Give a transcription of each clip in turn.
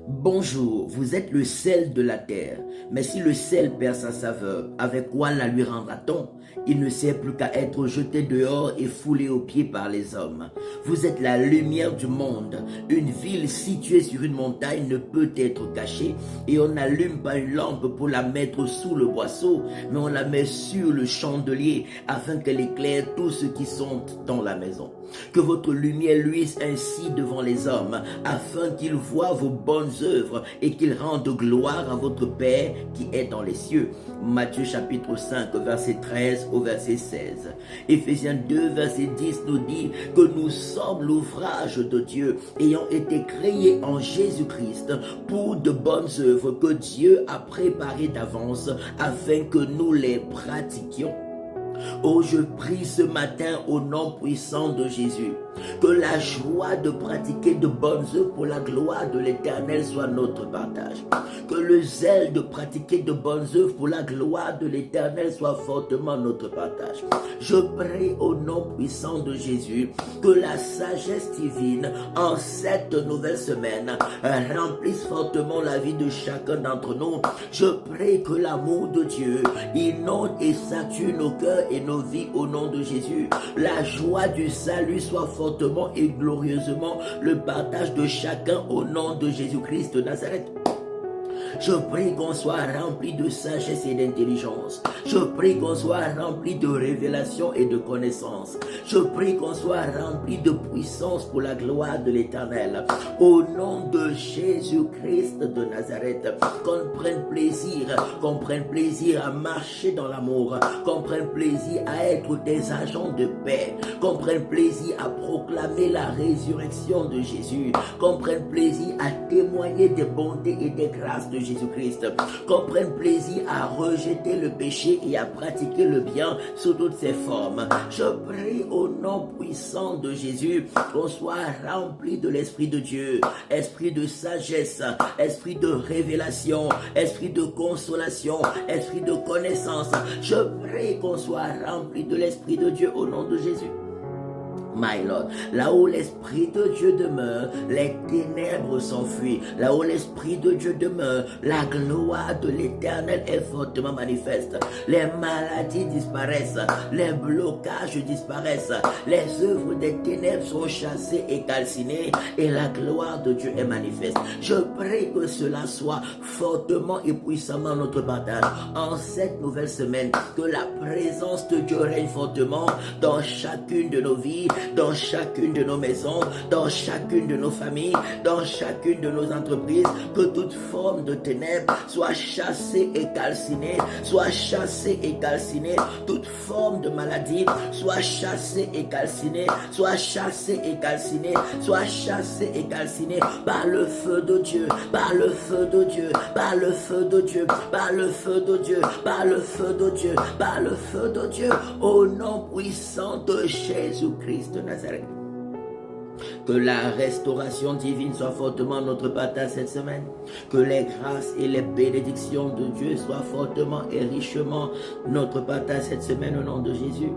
Bonjour, vous êtes le sel de la terre, mais si le sel perd sa saveur, avec quoi la lui rendra-t-on? Il ne sert plus qu'à être jeté dehors et foulé aux pieds par les hommes. Vous êtes la lumière du monde. Une ville située sur une montagne ne peut être cachée et on n'allume pas une lampe pour la mettre sous le boisseau, mais on la met sur le chandelier afin qu'elle éclaire tous ceux qui sont dans la maison. Que votre lumière luise ainsi devant les hommes, afin qu'ils voient vos bonnes œuvres et qu'ils rendent gloire à votre Père qui est dans les cieux. Matthieu chapitre 5, verset 13 au verset 16. Éphésiens 2, verset 10 nous dit que nous sommes l'ouvrage de Dieu, ayant été créés en Jésus-Christ pour de bonnes œuvres que Dieu a préparées d'avance afin que nous les pratiquions. Oh, je prie ce matin au nom puissant de Jésus, que la joie de pratiquer de bonnes œuvres pour la gloire de l'Éternel soit notre partage. Que le zèle de pratiquer de bonnes œuvres pour la gloire de l'Éternel soit fortement notre partage. Je prie au nom puissant de Jésus que la sagesse divine en cette nouvelle semaine remplisse fortement la vie de chacun d'entre nous. Je prie que l'amour de Dieu inonde et sature nos cœurs et nos vies au nom de Jésus. La joie du salut soit fortement et glorieusement le partage de chacun au nom de Jésus-Christ de Nazareth. Je prie qu'on soit rempli de sagesse et d'intelligence. Je prie qu'on soit rempli de révélation et de connaissance. Je prie qu'on soit rempli de puissance pour la gloire de l'Éternel. Au nom de Jésus-Christ de Nazareth, qu'on prenne plaisir à marcher dans l'amour, qu'on prenne plaisir à être des agents de paix, qu'on prenne plaisir à proclamer la résurrection de Jésus, qu'on prenne plaisir à témoigner des bontés et des grâces de Jésus-Christ, qu'on prenne plaisir à rejeter le péché et à pratiquer le bien sous toutes ses formes. Je prie au nom puissant de Jésus qu'on soit rempli de l'Esprit de Dieu, esprit de sagesse, esprit de révélation, esprit de consolation, esprit de connaissance. Je prie qu'on soit rempli de l'Esprit de Dieu au nom de Jésus. My Lord, là où l'Esprit de Dieu demeure, les ténèbres s'enfuient. Là où l'Esprit de Dieu demeure, la gloire de l'Éternel est fortement manifeste. Les maladies disparaissent, les blocages disparaissent, les œuvres des ténèbres sont chassées et calcinées et la gloire de Dieu est manifeste. Je prie que cela soit fortement et puissamment notre partage en cette nouvelle semaine, que la présence de Dieu règne fortement dans chacune de nos vies, dans chacune de nos maisons, dans chacune de nos familles, dans chacune de nos entreprises, que toute forme de ténèbres soit chassée et calcinée, soit chassée et calcinée, toute forme de maladie soit chassée et calcinée, soit chassée et calcinée, soit chassée et calcinée par le feu de Dieu, par le feu de Dieu, par le feu de Dieu, par le feu de Dieu, par le feu de Dieu, par le feu de Dieu, au nom puissant de Jésus-Christ de Nazareth. Que la restauration divine soit fortement notre partage cette semaine. Que les grâces et les bénédictions de Dieu soient fortement et richement notre partage cette semaine au nom de Jésus.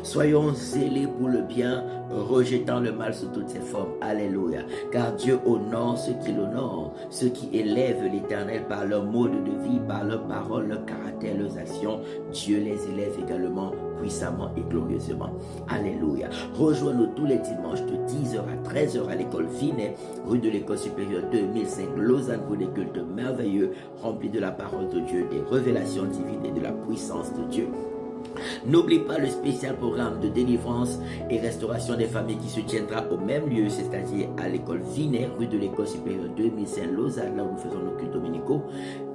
Soyons zélés pour le bien, rejetant le mal sous toutes ses formes. Alléluia. Car Dieu honore ceux qui l'honorent, ceux qui élèvent l'Éternel par leur mode de vie, par leurs paroles, leur caractère, leurs actions. Dieu les élève également puissamment et glorieusement. Alléluia. Rejoins-nous tous les dimanches de 10h à 13h à l'école Vinet, rue de l'école supérieure 2005, Lausanne, pour des cultes merveilleux, remplis de la parole de Dieu, des révélations divines et de la puissance de Dieu. N'oublie pas le spécial programme de délivrance et restauration des familles qui se tiendra au même lieu, c'est-à-dire à l'école Vinet, rue de l'école supérieure 2005, Lausanne, là où nous faisons nos cultes dominicaux.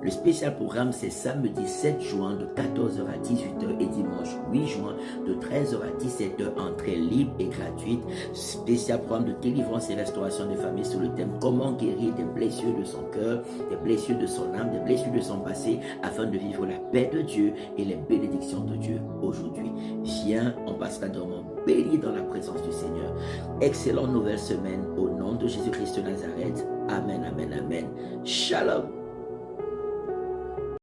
Le spécial programme, c'est samedi 7 juin de 14h à 18h et dimanche 8 juin de 13h à 17h, entrée libre et gratuite. Spécial programme de délivrance et restauration des familles sur le thème comment guérir des blessures de son cœur, des blessures de son âme, des blessures de son passé, afin de vivre la paix de Dieu et les bénédictions de Dieu aujourd'hui. Viens, on passera d'un moment béni dans la présence du Seigneur. Excellente nouvelle semaine au nom de Jésus-Christ de Nazareth. Amen, amen, amen. Shalom.